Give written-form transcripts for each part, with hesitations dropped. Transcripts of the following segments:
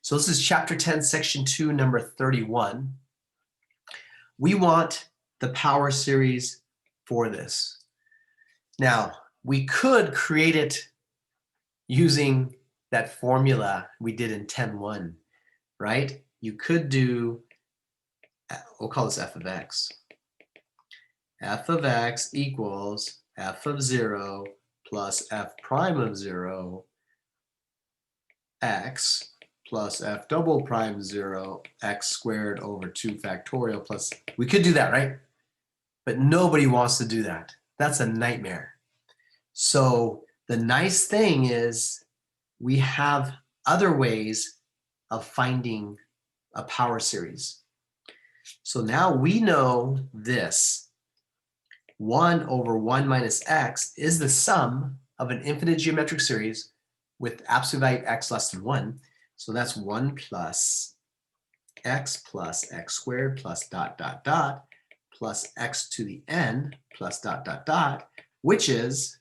So this is chapter 10, section 2, number 31. We want the power series for this. Now, we could create it using that formula we did in 10.1, right? You could do, we'll call this f of x. F of x equals f of 0 plus f prime of 0 x plus f double prime 0 x squared over 2 factorial plus, we could do that, right? But nobody wants to do that. That's a nightmare. So the nice thing is we have other ways of finding a power series. So now we know this. 1 over 1 minus x is the sum of an infinite geometric series with absolute value x less than 1. So that's 1 plus x squared plus dot dot dot plus x to the n plus dot dot dot, which is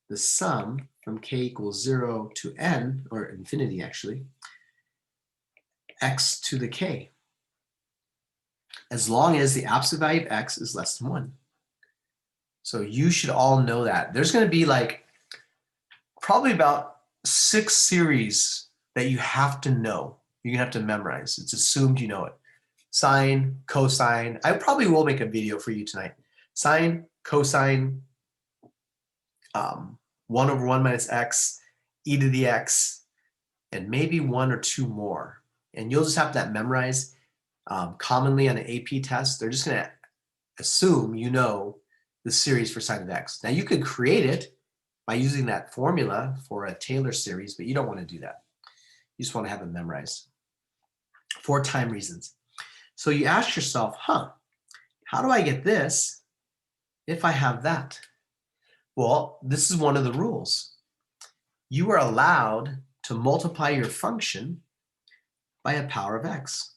the sum from k equals 0 to n, or infinity actually, x to the k, as long as the absolute value of x is less than 1. So you should all know that. There's going to be like probably about 6 series that you have to know. You're going to have to memorize. It's assumed you know it. Sine, cosine. I probably will make a video for you tonight. Sine, cosine, 1 over 1 minus x, e to the x, and maybe 1 or 2 more. And you'll just have that memorized. Commonly on an AP test, they're just going to assume you know the series for sine of x. Now you could create it by using that formula for a Taylor series, but you don't want to do that. You just want to have it memorized for time reasons. So you ask yourself, how do I get this if I have that? Well, this is one of the rules. You are allowed to multiply your function by a power of x.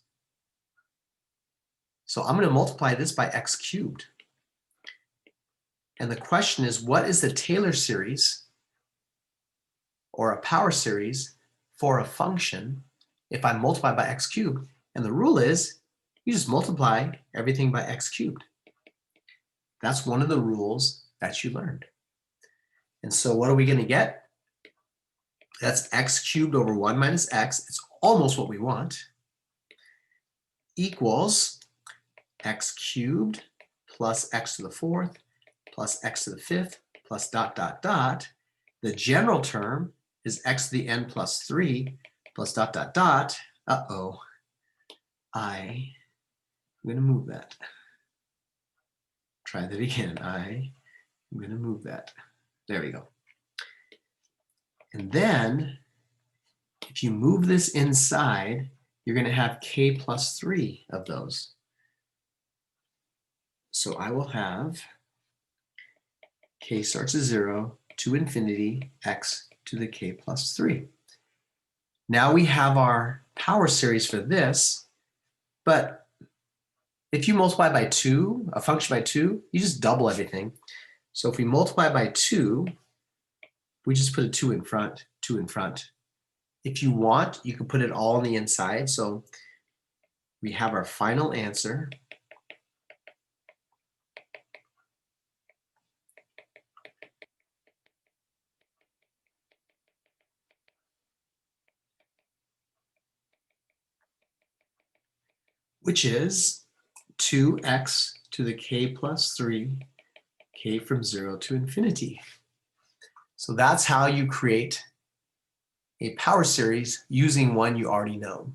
So I'm going to multiply this by x cubed. And the question is, what is the Taylor series or a power series for a function if I multiply by x cubed? And the rule is, you just multiply everything by x cubed. That's one of the rules that you learned. And so what are we going to get? That's x cubed over 1 minus x. It's almost what we want. Equals x cubed plus x to the 4th plus x to the 5th plus dot dot dot. The general term is x to the n plus 3 plus dot dot dot. I'm going to move that. Try that again. I'm going to move that. There we go. And then if you move this inside, you're going to have k plus 3 of those. So I will have k starts at 0 to infinity, x to the k plus 3. Now we have our power series for this, but if you multiply by 2, a function by 2, you just double everything. So if we multiply by 2, we just put a 2 in front, 2 in front. If you want, you can put it all on the inside. So we have our final answer. Which is 2x to the k plus 3, k from 0 to infinity. So that's how you create a power series using one you already know.